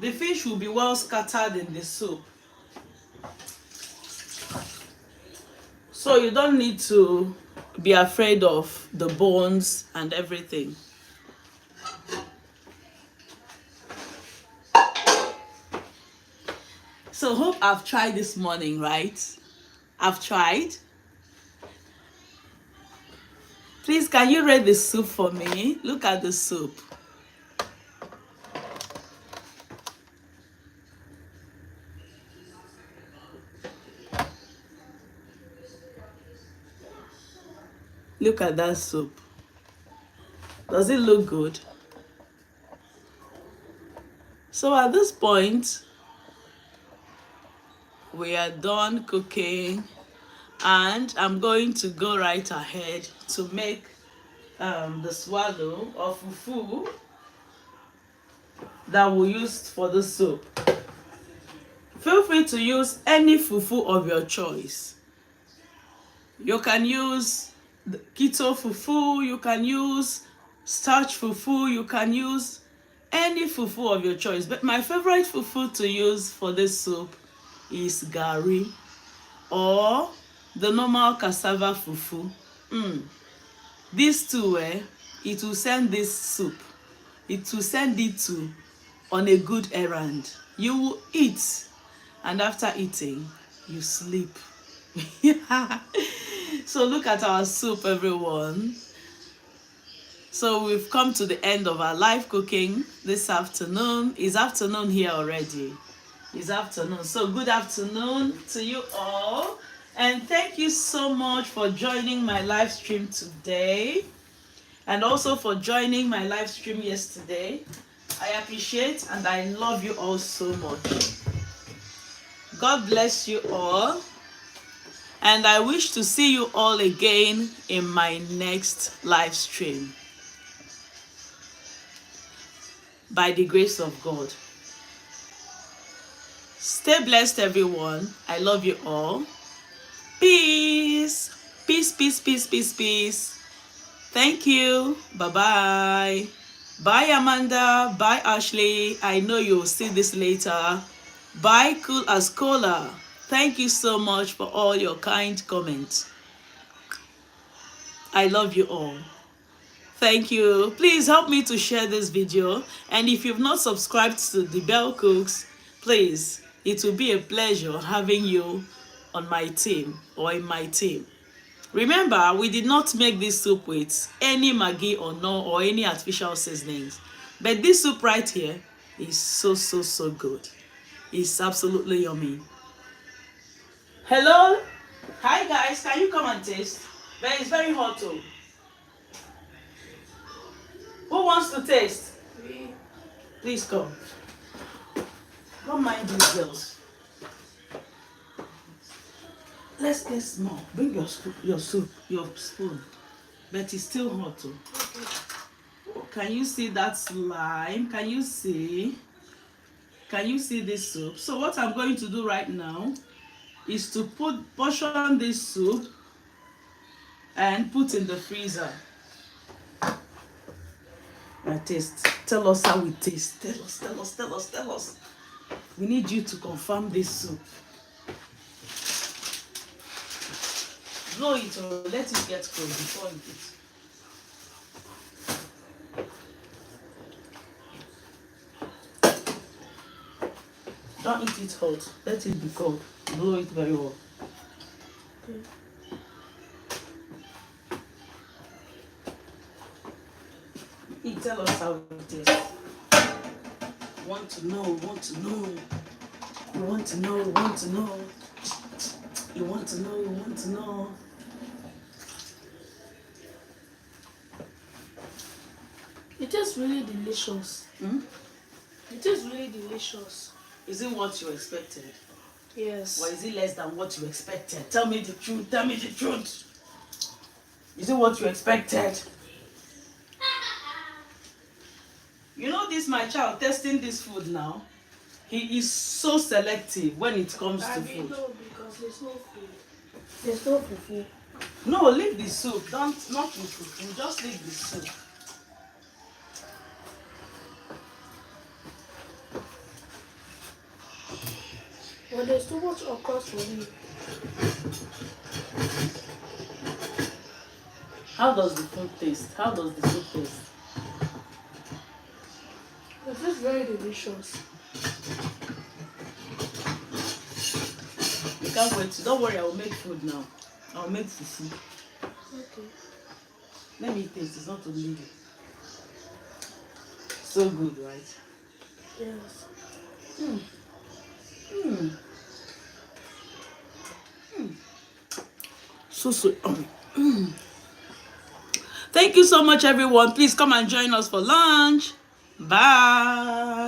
the fish will be well scattered in the soup. So you don't need to be afraid of the bones and everything. So hope I've tried this morning, right? I've tried. Please, can you rate the soup for me? Look at the soup. Look at that soup. Does it look good? So at this point, we are done cooking, and I'm going to go right ahead to make the swallow or fufu that we used for the soup. Feel free to use any fufu of your choice. You can use the keto fufu, you can use starch fufu, you can use any fufu of your choice. But my favorite fufu to use for this soup is gari or the normal cassava fufu. These two, it will send this soup, it will send it to on a good errand. You will eat, and after eating, you sleep. So look at our soup, everyone. So we've come to the end of our live cooking this afternoon. It's afternoon here already. It's afternoon. So good afternoon to you all. And thank you so much for joining my live stream today. And also for joining my live stream yesterday. I appreciate and I love you all so much. God bless you all. And I wish to see you all again in my next live stream. By the grace of God. Stay blessed, everyone. I love you all. Peace. Peace, peace, peace, peace, peace. Thank you. Bye-bye. Bye, Amanda. Bye, Ashley. I know you'll see this later. Bye, Cool as Cola. Thank you so much for all your kind comments. I love you all. Thank you. Please help me to share this video. And if you've not subscribed to The Bell Cooks, please, it will be a pleasure having you on my team or in my team. Remember, we did not make this soup with any Maggi or no or any artificial seasonings. But this soup right here is so good. It's absolutely yummy. Hello? Hi guys, can you come and taste? But it's very hot too. Who wants to taste? Me. Please come. Don't mind these girls. Let's get small. Bring your soup, your spoon. But it's still hot too. Okay. Can you see that slime? Can you see? Can you see this soup? So what I'm going to do right now is to portion this soup and put in the freezer. Now taste. Tell us how it tastes. Tell us. We need you to confirm this soup. Blow it or let it get cold before you eat. Don't eat it hot. Let it be cold. Blow it very well. Okay. Tell us how it is. Want to know. You want to know. You want to know. It is really delicious. It is really delicious. Is it what you expected? Yes. Or is it less than what you expected? Tell me the truth. Is it what you expected? You know this, my child, testing this food now. He is so selective when it comes to food. No, because there's no food. There's no fufu. No, leave the soup. Not the food. Just leave the soup. But there's too much okra for me. How does the food taste? How does the soup taste? It is very delicious. You can't wait. Don't worry, I will make food now. I will make fufu. Okay. Let me taste. It's not only so good, right? Yes. Mm. Mm. Mm. So Thank you so much, everyone. Please come and join us for lunch. Bye.